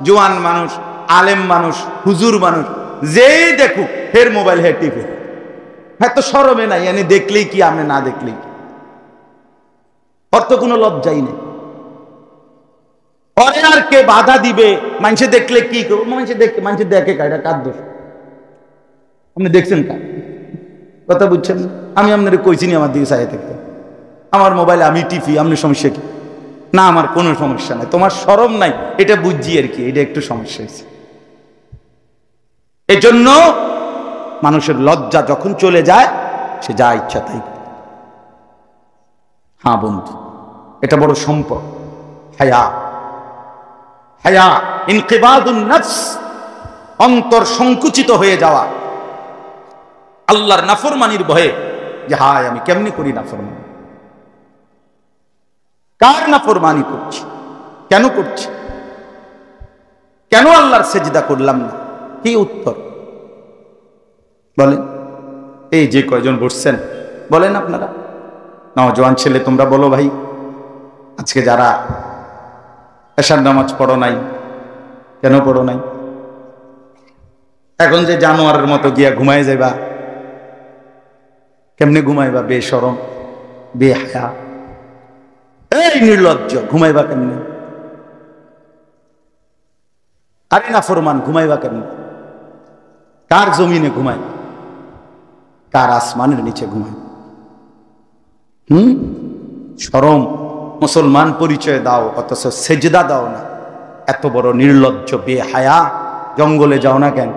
জোয়ান মানুষ, আলেম মানুষ, হুজুর মানুষ, যেই দেখুক ফের মোবাইল হে টিপে, হ্যাঁ তো শরমে নাই, এনে দেখলেই কি, আমি না দেখলেই কি, ওর তো কোনো লজ্জাই নেই। ওরে আর কে বাধা দিবে? মানুষে দেখলে কি করবো? মানুষে দেখে কাটা কার দোষ? আপনি দেখছেন কার কথা বুঝছেন? আমি আপনার কইছি নি আমার দিকে চাই থাকতে, আমার মোবাইলে আমি টিপি, আপনার সমস্যা কি? না, আমার কোনো সমস্যা নাই, তোমার শরম নাই, এটা বুঝছি আর কি, এটা একটু সমস্যা হয়েছে। এই জন্য মানুষের লজ্জা যখন চলে যায়, সে যা ইচ্ছা তাই। হ্যাঁ বন্ধু, এটা বড় সম্পদ। হায়া, হায়া ইনকিবাদুন নফস, অন্তর সংকুচিত হয়ে যাওয়া আল্লাহর নাফরমানির ভয়ে, যে হায় আমি কেমনি করি নাফরমানি, কার নাফরমানি করছি, কেন করছি, কেন আল্লাহর সেজদা করলাম না? কি উত্তর বলেন? এই যে কয়জন বসছেন, বলেন আপনারা, নওজোয়ান ছেলে তোমরা বলো ভাই, আজকে যারা এশার নামাজ পড়ো নাই, কেন পড়ো নাই? এখন যে জানোয়ারের মতো গিয়া ঘুমাই যাইবা, কেমনে ঘুমাইবা? বেশরম, বেহায়া, এই নির্লজ্জ, ঘুমাইবা কেমনে? আরে নাফরমান, ঘুমাইবা কেমনে? কার জমিনে ঘুমাই? কার আসমানের নিচে ঘুমাই? শরম, মুসলমান পরিচয় দাও অথচ সেজদা দাও না। এত বড় নির্লজ্জ বেহায়া, জঙ্গলে যাও না কেন?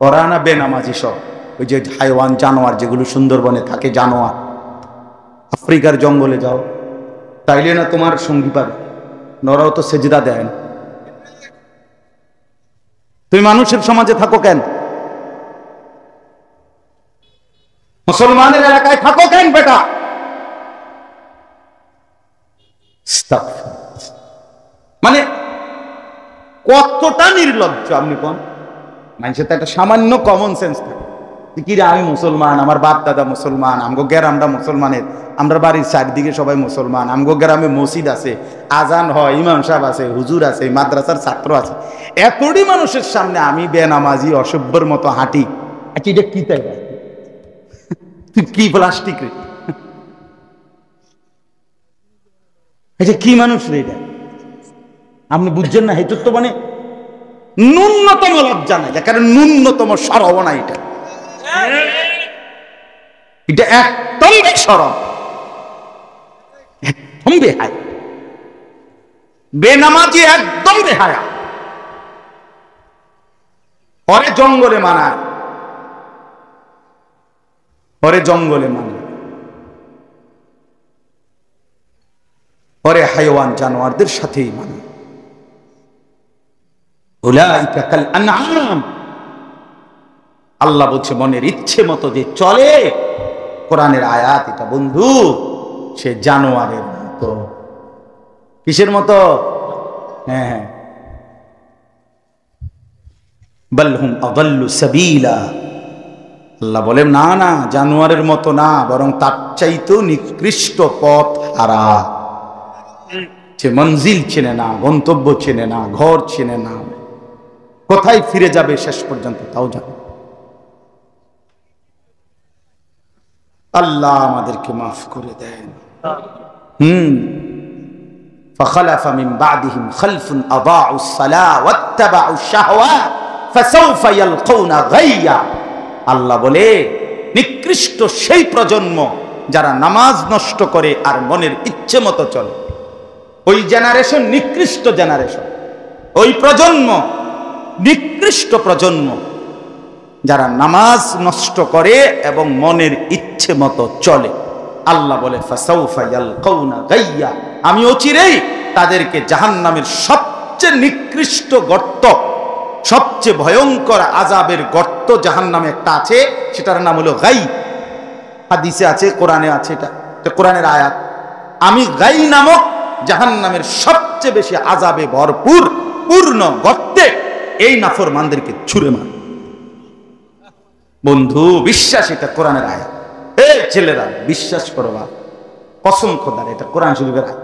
ওরা না বেনামাজি সব, ওই যে হাইওয়ান জানোয়ার যেগুলো সুন্দরবনে থাকে, জানোয়ার, আফ্রিকার জঙ্গলে যাও, তাইলে না তোমার সঙ্গী পাবে। ওরাও তো সেজদা দেয় না। তুমি মানুষের সমাজে থাকো কেন? মুসলমানের এলাকায় থাকো কেন বেটা? মানে কতটা নির্লজ্জ আপনি কোন? মানুষের তো একটা সামান্য কমন সেন্স থাকে, কি রে আমি মুসলমান, আমার বাপ দাদা মুসলমান, আমগো গ্রামটা মুসলমানের, আমরা বাড়ির চারদিকে সবাই মুসলমান, আমগো গ্রামে মসজিদ আছে, আজান হয়, ইমাম সাহেব আছে, হুজুর আছে, মাদ্রাসার ছাত্র আছে। এতটি মানুষের সামনে আমি বেনামাজি অসভ্যর মতো হাঁটি, আচ্ছা এটা কি তাই? তুই কি প্লাস্টিক রে? এটা কি মানুষ রে? এটা আপনি বুঝছেন না? এটা তো মানে ন্যূনতম লজ্জা নাই, কারণ ন্যূনতম সরব না। এটা এটা একদম বেশরম, একদম বেহায়া, বেনামাজি একদম বেহায়া। পরে জঙ্গলে মানায়, পরে জঙ্গলে মানায়, পরে হাইওয়ান জানোয়ারদের সাথেই মানায়। উলাইকা কাল আনআম, আল্লাহ বলছে মনের ইচ্ছে মতো যে চলে। কোরআনের আয়াত এটা বন্ধু, সে জানোয়ারের মতো। কিসের মতো? হ্যাঁ, বাল হুম আযাল্লু সাবিলা। আল্লাহ বলেন না না, জানোয়ারের মতো না, বরং তার চাইতেও নিকৃষ্ট পথ হারা। সে মঞ্জিল চেনে না, গন্তব্য চেনে না, ঘর চেনে না, কোথায় ফিরে যাবে শেষ পর্যন্ত তাও জানে। আল্লাহ আমাদেরকে মাফ করে দেন। فخلف من بعدهم خلف أضاعوا الصلاة واتبعوا الشهوات فسوف يلقون غيا। আল্লাহ বলে নিকৃষ্ট সেই প্রজন্ম যারা নামাজ নষ্ট করে আর মনের ইচ্ছে মতো চলে। ওই জেনারেশন নিকৃষ্ট জেনারেশন, ওই প্রজন্ম নিকৃষ্ট প্রজন্ম যারা নামাজ নষ্ট করে এবং মনের ইচ্ছে মতো চলে। আল্লাহ বলে ফাসাউফা ইয়ালকাউনা গাইয়া, আমি অচিরেই তাদেরকে জাহান্নামের সবচেয়ে নিকৃষ্ট গর্ত, সবচেয়ে ভয়ঙ্কর আযাবের গর্ত জাহান্নামে একটা আছে, সেটার নাম হলো গাই। হাদিসে আছে, কোরআনে আছে, এটা কোরআনের আয়াত। আমি গাই নামক জাহান্নামের সবচেয়ে বেশি আযাবে ভরপুর পূর্ণ গর্তে এই নাফরমানদেরকে ছুঁড়ে মার। বন্ধু বিশ্বাস, এটা কোরআনের আয়াত। এই ছেলেরা বিশ্বাস করবা, কসম খোদার, এটা কোরআন শরীফের আয়াত।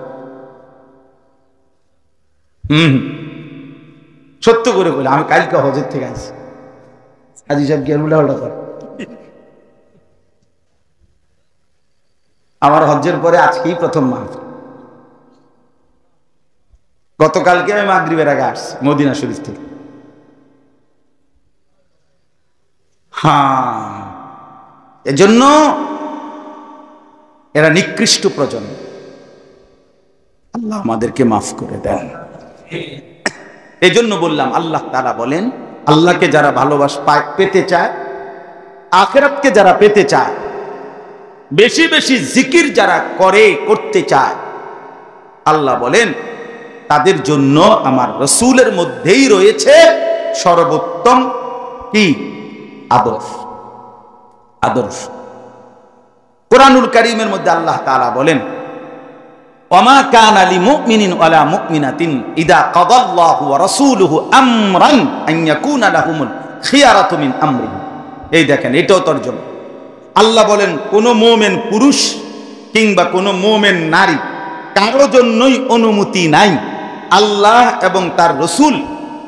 সত্য করে বলে, আমি কালকে হজের থেকে আসি, হাজী সাহেব কি উল্টা করে। আমার হজ্জের পরে আজকেই প্রথম মাহফিল। গতকালকে আমি মাগরিবের আগে আসছি মদিনা শরীফ থেকে। হ্যাঁ, এজন্য এরা নিকৃষ্ট প্রজন্ম। আল্লাহ আমাদেরকে মাফ করে দেন। এজন্য বললাম, আল্লাহ তাআলা বলেন, আল্লাহকে যারা পেতে চায়, আখিরাতকে যারা পেতে চায়, বেশি বেশি জিকির যারা করতে চায়, আল্লাহ বলেন তাদের জন্য আমার রাসূলের মধ্যেই রয়েছে সর্বোত্তম কি আদর্শ। আদর্শ কোরআনুল কারীমের মধ্যে আল্লাহ তাআলা বলেন, ওয়ামা কানা লিমুমিনিন ওয়ালা মুমিনাতিন ইযা কাদাল্লাহু ওয়া রাসূলুহু আমরান আন ইয়াকুনা লাহুমুল খিয়ারাতু মিন আমরিহি। এই দেখেন, এটাও তরজমা। আল্লাহ বলেন কোন মুমিন পুরুষ কিংবা কোন মুমিন নারী কারো জন্যই অনুমতি নাই আল্লাহ এবং তার রাসূল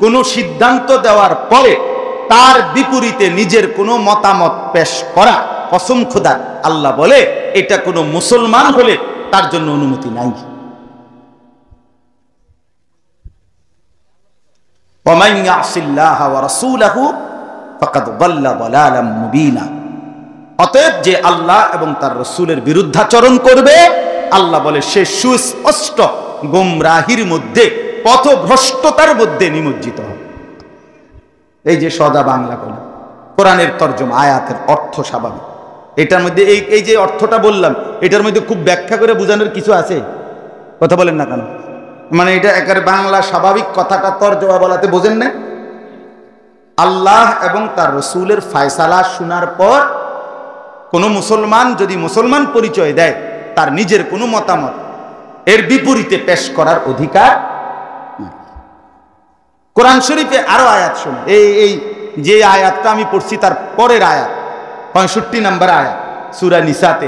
কোন সিদ্ধান্ত দেওয়ার পরে তার বিপরীতে নিজের কোনো মতামত পেশ করা। কসম খোদা, আল্লাহ বলে এটা কোনো মুসলমান হলে তার জন্য অনুমতি নাই। ওয়ামান ইয়াসিল্লাহা ওয়া রাসূলাহু ফাকাদ দাল্লা দালালাম মুবিনা। অতএব যে আল্লাহ এবং তার রাসূলের বিরুদ্ধাচরণ করবে আল্লাহ বলে সে সুস্পষ্ট গোমরাহির মধ্যে, পথভ্রষ্টতার মধ্যে নিমজ্জিত হবে। এই যে সদা বাংলা বলে কোরআনের তর্জমা, আয়াতের অর্থ স্বাভাবিক। এটার মধ্যে এই যে অর্থটা বললাম, এটার মধ্যে খুব ব্যাখ্যা করে বোঝানোর কিছু আছে? কথা বলেন না কেন? মানে এটা একেবারে বাংলা স্বাভাবিক কথাটা তর্জমা বলাতে বোঝেন না? আল্লাহ এবং তার রসুলের ফায়সালা শোনার পর কোন মুসলমান যদি মুসলমান পরিচয় দেয়, তার নিজের কোনো মতামত এর বিপরীতে পেশ করার অধিকার নেই। কোরআন শরীফে আরো আয়াত শুনে, এই যে আয়াতটা আমি পড়ছি তার পরের আয়াত 65 নম্বর আয়াত সূরা নিসাতে,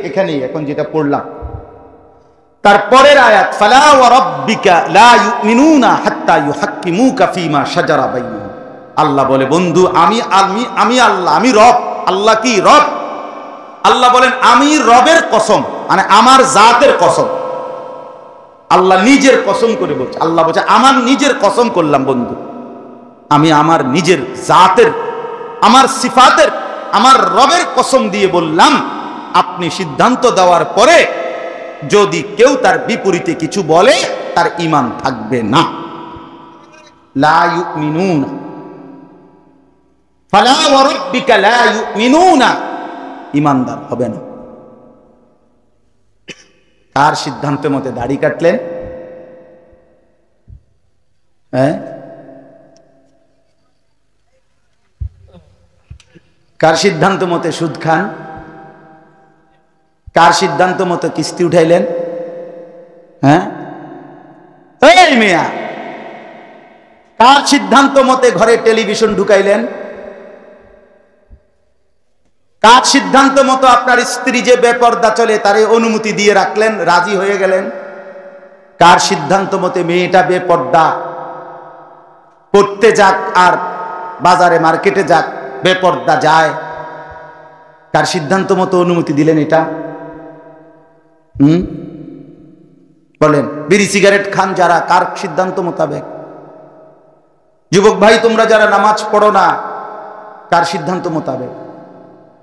এখানেই এখন যেটা পড়লাম তারপরের আয়াত, ফালা ওয়া রাব্বিকা লা ইউমিনুনা হাত্তা ইউহাক্কিমুকা ফীমা শাজারা বাইনাহুম। আল্লাহ বলে বন্ধু আমি আল্লাহ, আমি রব। আল্লাহ কি রব? আল্লাহ বলেন আমি রবের কসম, মানে আমার জাতের কসম। আল্লাহ নিজের কসম করে বলছে, আল্লাহ বলছে আমার নিজের কসম করলাম বন্ধু, আমি আমার নিজের জাতের, আমার সিফাতের, আমার রবের কসম দিয়ে বললাম, আপনি সিদ্ধান্ত দেওয়ার পরে যদি কেউ তার বিপরীতে কিছু বলে তার ঈমান থাকবে না। লা ইউমিনুনা, ফালা ওয়া রাব্বিকা লা ইউমিনুনা, ঈমানদার হবে না। কার সিদ্ধান্ত মতে দাড়ি কাটলেন? হ্যাঁ, কার সিদ্ধান্ত মতে সুদ খান? কার সিদ্ধান্ত মতো কিস্তি উঠাইলেন? হ্যাঁ, এই মিয়া, কার সিদ্ধান্ত মতে ঘরে টেলিভিশন ঢুকাইলেন? কার সিদ্ধান্ত মতো আপনার স্ত্রী যে বেপর্দা চলে তারে অনুমতি দিয়ে রাখলেন, রাজি হয়ে গেলেন? কার সিদ্ধান্ত মতে মেয়েটা বেপর্দা পড়তে যাক আর বাজারে মার্কেটে যাক বেপর্দা যায়? কার সিদ্ধান্ত মতো অনুমতি দিলেন এটা? বলেন। বিড়ি সিগারেট খান যারা, কার সিদ্ধান্ত মোতাবেক? যুবক ভাই তোমরা যারা নামাজ পড়ো না, কার সিদ্ধান্ত মোতাবেক?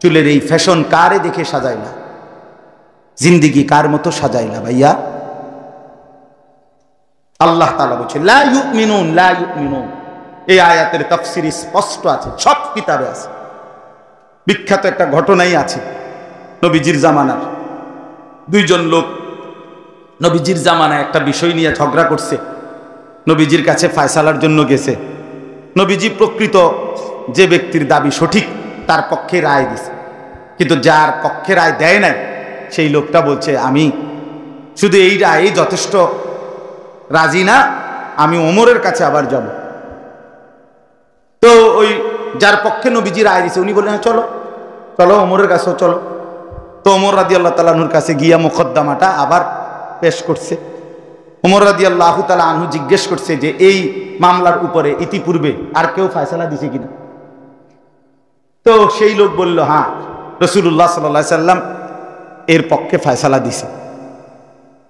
চুলের এই ফ্যাশন কারে দেখে সাজাইলা? জিন্দিগি কার মতো সাজাইলা ভাইয়া? আল্লাহ তাআলা বলছে লা ইউমিনুন, লা ইউমিনুন। এই আয়াতের তাফসীর স্পষ্ট আছে, সব কিতাবে আছে। বিখ্যাত একটা ঘটনাই আছে নবীজির জামানার। দুইজন লোক নবীজির জামানায় একটা বিষয় নিয়ে ঝগড়া করছে, নবীজির কাছে ফায়সালার জন্য গেছে। নবীজি প্রকৃত যে ব্যক্তির দাবি সঠিক তার পক্ষে রায় দিছে, কিন্তু যার পক্ষে রায় দেয় নাই সেই লোকটা বলছে আমি শুধু এই রায় যথেষ্ট রাজি না, আমি ওমরের কাছে আবার যাব। তো ওই যার পক্ষে নবীজি রায় দিছে উনি বললেন চলো চলো ওমরের কাছেও চলো। তো ওমর রাদিয়াল্লাহু তাআলা আনহুর কাছে গিয়া মুকদ্দমাটা আবার পেশ করছে। ওমর রাদিয়াল্লাহু তাআলা আনহু জিজ্ঞেস করছে যে এই মামলার উপরে ইতিপূর্বে আর কেউ ফয়সালা দিছে কিনা? তো সেই লোক বলল হ্যাঁ, রাসূলুল্লাহ সাল্লাল্লাহু আলাইহি সাল্লাম এর পক্ষে ফয়সালা দিছে।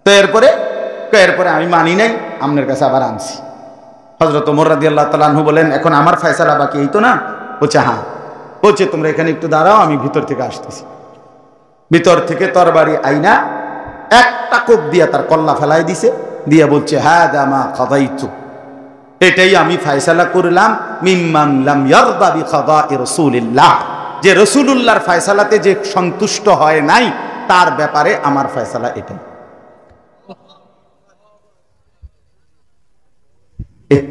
তো এরপরে আমি মানি নাই, আপনার কাছে আবার আনছি। হযরত ওমর রাদিয়াল্লাহু তাআলা আনহু বলেন এখন আমার ফয়সালা বাকি, এই তো না? বলছে হ্যাঁ। বলছে তোমরা এখানে একটু দাঁড়াও, আমি ভিতর থেকে আসতেছি। ভিতর থেকে তরবারি আইনা একটা কোপ দিয়া তার কল্লা ফেলাই দিছে, দিয়া বলছে হাযা মা কাদাইতু, এটাই আমি ফয়সালা করলাম মিম্মান লাম ইয়ারদা বিকাদা'i রাসূলিল্লাহ, যে রাসূলুল্লাহর ফয়সালাতে যে সন্তুষ্ট হয় নাই তার ব্যাপারে আমার ফয়সালা এটাই।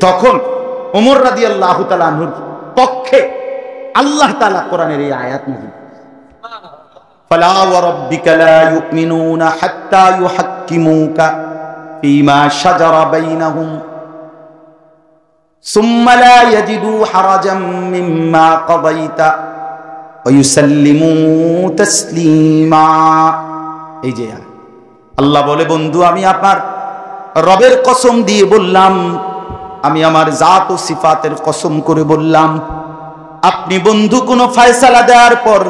তখন ওমর রাদিয়াল্লাহু তাআলা আনহুর পক্ষে আল্লাহ তাআলা কোরআনের এই আয়াত নাযিল, ফালা ওয়া রাব্বিকা লা ইউমিনুনা হাত্তা ইউহাক্কিমুকা ফীমা শাজারা বাইনাহুম সুম্মা লা ইয়াজিদু হারাজাম মিম্মা কাদাইতা ওয়া ইউসাল্লিমু তাসলিমা। এই যে আল্লাহ বলে বন্ধু আমি আপনার রবের কসম দিয়ে বললাম, আমি আমার জাত ও সিফাতের কসম করে বললাম, আপনি বন্ধু কোনো ফয়সালা দেওয়ার পর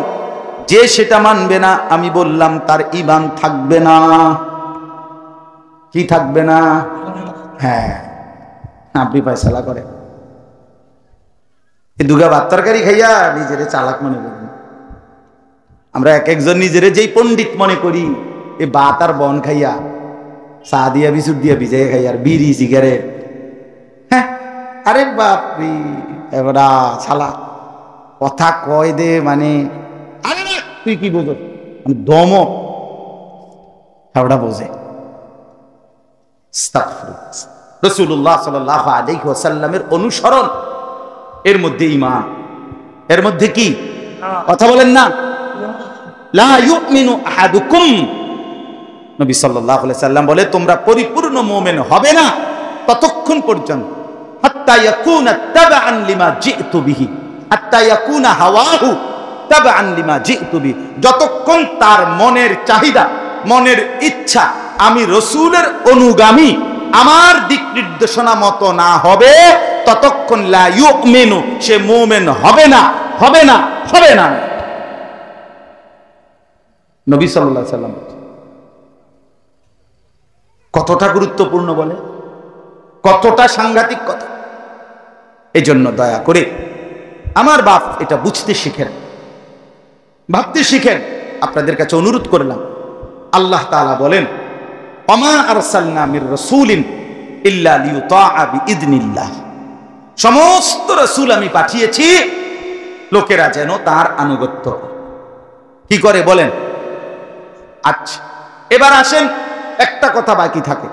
যে সেটা মানবে না, আমি বললাম তার ঈমান থাকবে না। কি থাকবে না? হ্যাঁ, আপনি ফয়সালা করেন। এই দুগা ভাত তরকারি খাইয়া নিজেরে চালাক মনে করি। আমরা এক একজন নিজেরে যেই পণ্ডিত মনে করি এ বাত আর বন খাইয়া চা দিয়া বিস্কুট দিয়া ভিজাইয়া খাই আর বিড়ি সিগারেট, হ্যাঁ আরে বাপরি এবার শালা কথা কয় দে মানে আরে না তুই কি বোঝো দম ওটা বোঝে। রাসূলুল্লাহ সাল্লাল্লাহু আলাইহি ওয়াসাল্লামের অনুসরণ, এর মধ্যে ঈমান, এর মধ্যে কি কথা বলেন না, লা ইউমিনু আহাদুকুম, নবী সাল্লাল্লাহু আলাইহি সাল্লাম বলে তোমরা পরিপূর্ণ মুমিন হবে না ততক্ষণ পর্যন্ত হাত্তা ইয়াকুনা তাবআন লিমা জিতু বিহি, হাত্তা ইয়াকুনা হাওয়াহু তাবআন লিমা জিতু বিহি, যতক্ষণ তার মনের চাহিদা, মনের ইচ্ছা আমি রাসূলের অনুগামী, আমার দিক নির্দেশনা মতো না হবে ততক্ষণ লা ইউমিনু, সে মুমিন হবে না, হবে না, হবে না। নবী সাল্লাল্লাহু আলাইহি সাল্লাম কতটা গুরুত্বপূর্ণ বলে, কতটা সাংঘাতিক কথা। এই জন্য দয়া করে আমার বাপ এটা বুঝতে শিখেন, ভাবতে শিখেন। আপনাদের কাছে অনুরোধ করলাম, আল্লাহ তাআলা বলেন ওমা আরসালনা মির রাসূলিন ইল্লা লিইউতাআ বিইذনিল্লাহ, সমস্ত রাসূল আমি পাঠিয়েছি লোকেরা যেন তার আনুগত্য কি করে বলেন। আচ্ছা এবার আসেন, একটা কথা বাকি থাকে,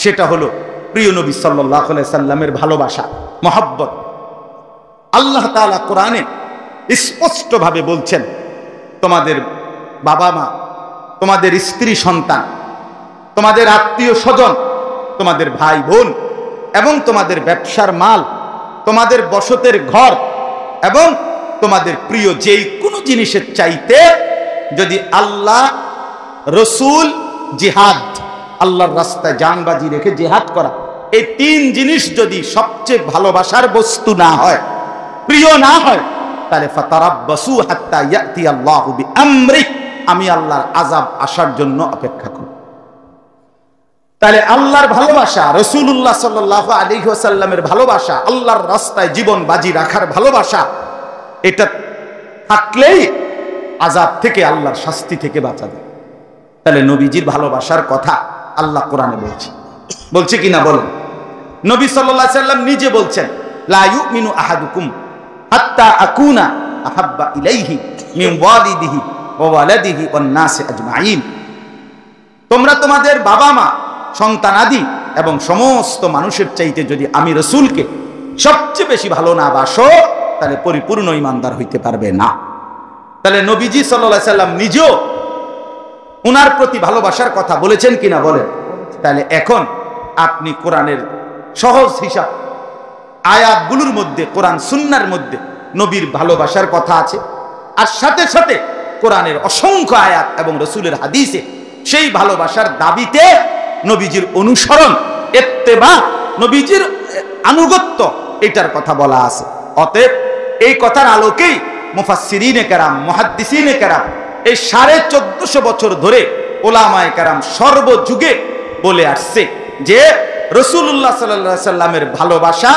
সেটা হলো প্রিয় নবী সাল্লাল্লাহু আলাইহি সাল্লামের ভালোবাসা, মহব্বত। আল্লাহ তাআলা কোরআনে স্পষ্টভাবে বলছেন তোমাদের বাবা মা, তোমাদের স্ত্রী সন্তান, তোমাদের আত্মীয় স্বজন, তোমাদের ভাই বোন এবং তোমাদের ব্যবসার মাল, তোমাদের বসতের ঘর এবং তোমাদের প্রিয় যেই কোনো জিনিসের চাইতে যদি আল্লাহ, রসুল, জিহাদ, আল্লাহর রাস্তায় জানবাজি রেখে জিহাদ করা, এই তিন জিনিস যদি সবচেয়ে ভালোবাসার বস্তু না হয়, প্রিয় না হয়, তাহলে ফাতারাব্বাসু হাত্তা ইয়াতি আল্লাহু বিআমরি, আমি আল্লাহর আযাব আসার জন্য অপেক্ষা করি। তাহলে আল্লাহর ভালোবাসা, রাসূলুল্লাহ সাল্লাল্লাহু আলাইহি ওয়াসাল্লামের ভালোবাসা, আল্লাহর রাস্তায় জীবন বাজি রাখার ভালোবাসা, এটা থাকলেই আযাব থেকে, আল্লাহর শাস্তি থেকে বাঁচা যায়। তাহলে নবীজির ভালোবাসার কথা আল্লাহ কোরআনে বলছে, বলছে কিনা বলেন। নবী সাল্লাল্লাহু আলাইহি ওয়াসাল্লাম নিজে বলছেন লা ইউমিনু আহাদুকুম হাত্তা আকুনা আহাব্বা ইলাইহি মিন ওয়ালিদিহি ওয়া ওয়ালাদিহি ওয়ান নাসি আজমাইন, তোমরা তোমাদের বাবা মা, সন্তানাদি এবং সমস্ত মানুষের চাইতে যদি আমি রাসূলকে সবচেয়ে বেশি ভালো না বাসো, তাহলে পরিপূর্ণ ঈমানদার হইতে পারবে না। তাহলে নবীজি সাল্লাল্লাহু আলাইহি সাল্লাম নিজেও উনার প্রতি ভালোবাসার কথা বলেছেন কিনা বলেন। তাহলে এখন আপনি কোরআনের সহজ হিসাব, আয়াতগুলোর মধ্যে, কোরআন সুন্নাহর মধ্যে নবীর ভালোবাসার কথা আছে, আর সাথে সাথে কোরআনের অসংখ্য আয়াত এবং রাসূলের হাদিসে সেই ভালোবাসার দাবিতে নবীজির অনুসরণ, ইত্তেবা, নবীজির আনুগত্য, এটার কথা বলা আছে। অতএব এই কথার আলোকেই মুফাসসিরিনে কেরাম, মুহাদ্দিসিনে কেরাম এই 1450 বছর ধরে ওলামায়ে কেরাম সর্বযুগে বলে আসছে যে রাসূলুল্লাহ সাল্লাল্লাহু আলাইহি সাল্লামের ভালোবাসা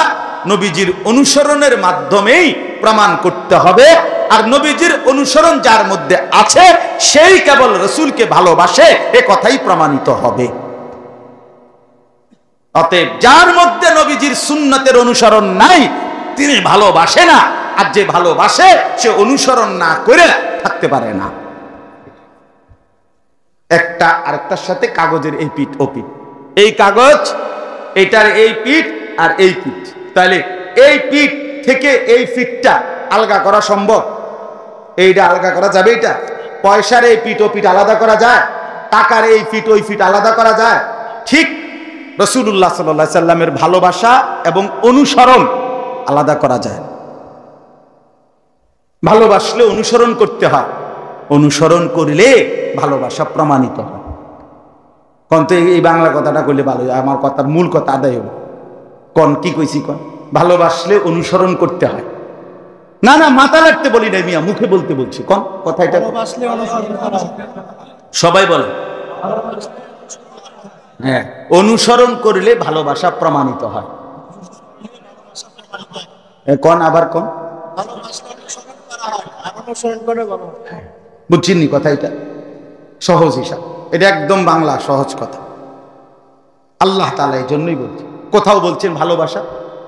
নবীজির অনুসরণের মাধ্যমেই প্রমাণ করতে হবে, আর নবীজির অনুসরণ যার মধ্যে আছে সেই কেবল রাসূলকে ভালোবাসে, এ কথাই প্রমাণিত হবে। অতএব যার মধ্যে নবীজির সুন্নতের অনুসরণ নাই তিনি ভালোবাসে না, আর যে ভালোবাসে সে অনুসরণ না করে থাকতে পারে না। একটা আরেকটার সাথে কাগজের এই পিঠ ও পিঠ, এই কাগজ এটার এই পিঠ আর এই পিঠ, তাহলে এই পিঠ থেকে এই পিঠটা আলগা করা সম্ভব? এইটা আলগা করা যাবে? এটা পয়সার এই পিঠ ও পিঠ আলাদা করা যায়? টাকার এই পিঠ ওই পিঠ আলাদা করা যায়? ঠিক রাসূলুল্লাহ সাল্লাল্লাহু আলাইহি সাল্লামের ভালোবাসা এবং অনুসরণ আলাদা করা যায় না। ভালোবাসলে অনুসরণ করতে হয়, অনুসরণ করলে ভালোবাসা প্রমাণিত হয়। কোন তো এই বাংলা কথাটা কইলে ভালো হয়, আমার কথার মূল কথা আদায় হবে। কোন কি কইছি? কোন ভালোবাসলে অনুসরণ করতে হয় না, না মাথা লাগতে বলি না মিয়া, মুখে বলতে বলছি। কোন কথা এটা? সবাই বলে হ্যাঁ, অনুসরণ করলে ভালোবাসা প্রমাণিত হয়। কোন আবার কোন বুঝছেন নি কথা? এটা সহজ হিসাব। এটা একদম বাংলা সহজ কথা। আল্লাহ তাআলা এই জন্যই বলছে, কোথাও বলছেন ভালোবাসা,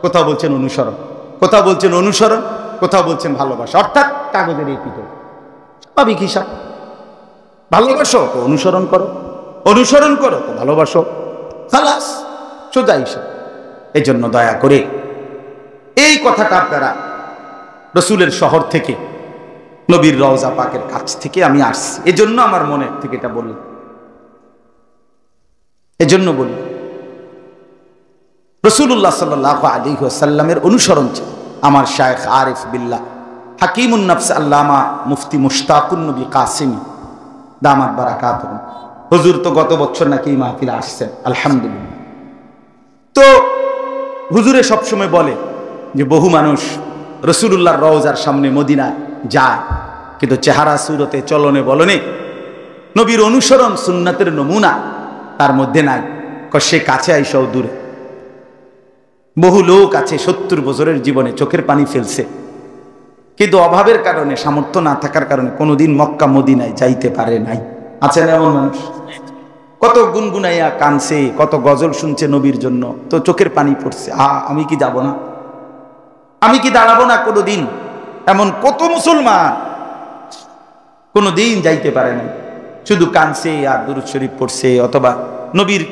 কোথাও বলছেন অনুসরণ, কোথাও বলছেন অনুসরণ, কোথাও বলছেন ভালোবাসা, অর্থাৎ কাগজের এই পিঠে স্বাভাবিক হিসাব। ভালোবাসো তো অনুসরণ করো, অনুসরণ করো তো ভালোবাসো, খালাস, সোজা হিসাব। এই জন্য দয়া করে এই কথাটা আপনারা রসুলের শহর থেকে, নবীর রওজা পাকের কাছ থেকে আমি আসছি, এজন্য আমার মনে থেকে এটা বলি, এজন্য বলি রাসূলুল্লাহ সাল্লাল্লাহু আলাইহি ওয়াসাল্লামের অনুসরণ ছিল আমার শায়েখ আরিফ বিল্লাহ হাকিমুন নফস আল্লামা মুফতি মুশতাকুন নবী কাসিমি দামাত বারাকাতুহু। হুজুর তো গত বছর নাকি এই মাহফিলে আসছেন, আলহামদুলিল্লাহ। তো হুজুরে সবসময় বলে যে বহু মানুষ রাসূলুল্লাহর রওজার সামনে মদিনা যায়, কিন্তু চেহারা সুরতে চলনে বলনে নবীর অনুসরণ সুন্নাতের নমুনা তার মধ্যে নাই। সে কাছে আইসাও দূরে। বহু লোক আছে 70 বছরের জীবনে চোখের পানি ফেলছে, কিন্তু অভাবের কারণে, সামর্থ্য না থাকার কারণে কোনোদিন মক্কা মদিনায় যাইতে পারে নাই। আছে না এমন মানুষ? কত গুনগুনাইয়া কানছে, কত গজল শুনছে নবীর জন্য, তো চোখের পানি পড়ছে, আমি কি যাব না, আমি কি দাঁড়াবো না কোনোদিন? এমন কত মুসলমান কোনোদিন যাইতে পারে নাই, শুধু কানছে আর দুরূদ শরীফ পড়ছে, অথবা নবীর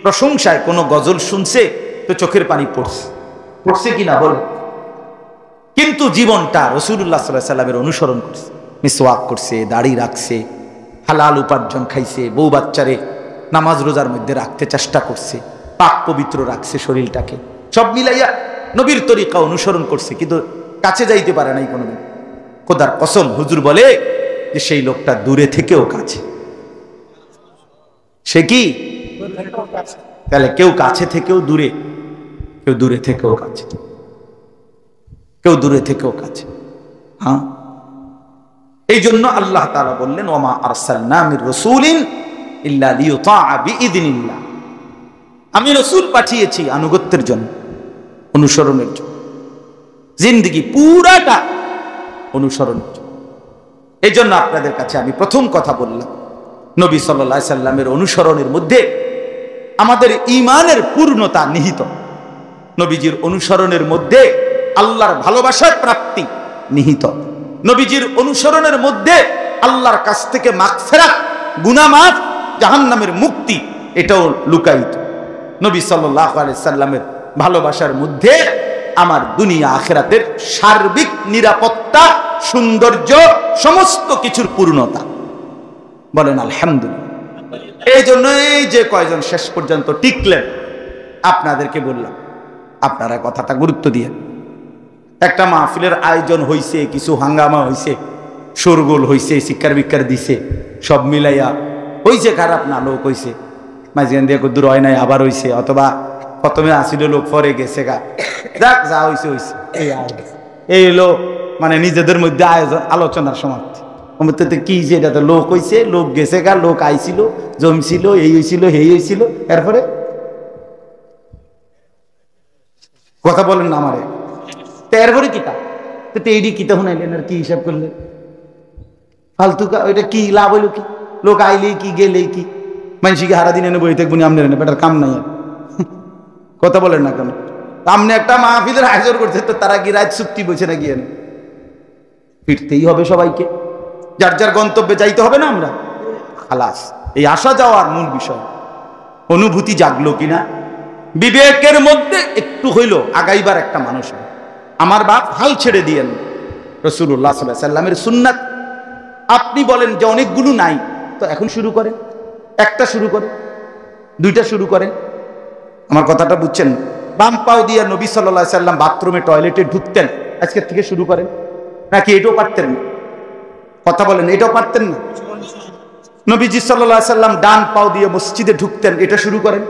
প্রশংসায় কোনো গজল শুনছে তো চোখের পানি পড়ছে কিনা বলে। কিন্তু জীবনটা রাসূলুল্লাহ সাল্লাল্লাহু আলাইহি ওয়াসাল্লামের অনুসরণ করছে, মিসওয়াক করছে, দাড়ি রাখছে, হালাল উপার্জন খাইছে, বউ বাচ্চারে নামাজ রোজার মধ্যে রাখতে চেষ্টা করছে, পাক পবিত্র রাখছে শরীরটাকে, সব মিলাইয়া নবীর তরিকা অনুসরণ করছে, কিন্তু কাছে যাইতে পারে নাই কোনোদিন। খোদার কসম, হুজুর বলে যে সেই লোকটা দূরে থেকেও কাছে। সে কি? তাহলে কেউ কাছে থেকেও দূরে, কেউ দূরে থেকেও কাছে, কেউ দূরে থেকেও কাছে। হ্যাঁ, এই জন্য আল্লাহ তাআলা বললেন ওমা আরসালনা মির রাসূলিন ইল্লা লিইউতাআ বিইذনিল্লাহ, আমি রাসূল পাঠিয়েছি আনুগত্যের জন্য, অনুসরণের জন্য, জিন্দেগি পুরাটা অনুসরণের জন্য। এই জন্য আপনাদের কাছে আমি প্রথম কথা বললাম, নবী সাল্লাল্লাহু আলাইহি সাল্লামের অনুসরণের মধ্যে আমাদের ঈমানের পূর্ণতা নিহিত। নবীজির অনুসরণের মধ্যে আল্লাহর ভালোবাসার প্রাপ্তি নিহিত। নবীজির অনুসরণের মধ্যে আল্লাহর কাছ থেকে মাগফিরাত, গুনাহ মাফ, জাহান্নামের মুক্তি, এটাও লুকায়িত। নবী সাল্লাল্লাহু আলাইহি সাল্লামের ভালোবাসার মধ্যে আমার দুনিয়া আখিরাতের সার্বিক নিরাপত্তা, সৌন্দর্য, সমস্ত কিছুর পূর্ণতা। বলেন আলহামদুলিল্লাহ। এই জন্য এই যে কয়জন শেষ পর্যন্ত টিকলেন, আপনাদেরকে বললাম আপনারা কথাটা গুরুত্ব দিয়ে, একটা মাহফিলের আয়োজন হইছে, কিছু হাঙ্গামা হইছে, শোরগোল হইছে, শিক্ষার বিক্ষার দিছে, সব মিলাইয়া হইছে, খারাপ না, লোক হইছে, মাঝখান দিয়ে দূর হয় নাই, আবার হইছে, অথবা প্রথমে আসিল লোক পরে গেছে গা, যাক যা হইছে হইছে, এই হলো মানে নিজেদের মধ্যে আয়োজন, আলোচনার সমাপ্তি। কি যে এটা তো লোক হইছে, লোক গেছে গা, লোক আইছিল, জমছিল, এই হইছিল, এই হইছিল, এরপরে কথা বলেন না আমারে, এরপরে কিতা তো এইডি কিতা শুনাইলেন আর কি হিসাব করলেন, ফালতু ওইটা কি লাভ হইল? কি লোক আইলে কি গেলে কি, মানুষকে হারা দিন এনে বই থাকবো আপনার এনে বেটার কাম নাই আর। কথা বলেন না কেন? আপনি একটা মাহফিলের আয়োজন করছে, তো তারা কি রাত চুক্তি বলছে না, গিয়ে ফিরতেই হবে সবাইকে, যার যার গন্তব্যে যাইতে হবে না। আমরা খালাস, এই আসা যাওয়ার মূল বিষয় অনুভূতি জাগলো কিনা, বিবেকের মধ্যে একটু হইল আগাইবার একটা মানুষ। আমার বাপ হাল ছেড়ে দিয়েন রাসূলুল্লাহ সাল্লাল্লাহু আলাইহি সাল্লামের সুন্নাত। আপনি বলেন যে অনেকগুলো নাই, তো এখন শুরু করেন, একটা শুরু করেন, দুইটা শুরু করেন। আমার কথাটা বুঝছেন? বাম পাও দিয়ে নবী সাল্লাল্লাহু আলাইহি সাল্লাম বাথরুমে, টয়লেটে ঢুকতেন, আজকের থেকে শুরু করেন, নাকি এটাও পারতেন না? কথা বলেন, এটাও পারতেন না? নবীজি সাল্লাল্লাহু আলাইহি সাল্লাম ডান পাও দিয়ে মসজিদে ঢুকতেন, এটা শুরু করেন।